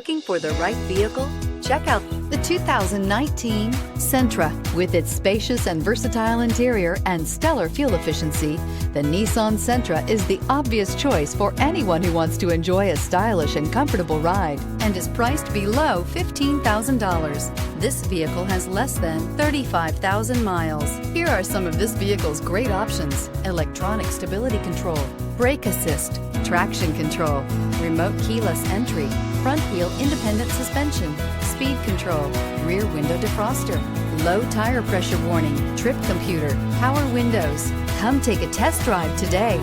Looking for the right vehicle? Check out The 2019 Sentra. With its spacious and versatile interior and stellar fuel efficiency, the Nissan Sentra is the obvious choice for anyone who wants to enjoy a stylish and comfortable ride and is priced below $15,000. This vehicle has less than 35,000 miles. Here are some of this vehicle's great options: electronic stability control, brake assist, traction control, remote keyless entry, front wheel independent suspension, speed control, rear window defroster, low tire pressure warning, trip computer, power windows. Come take a test drive today.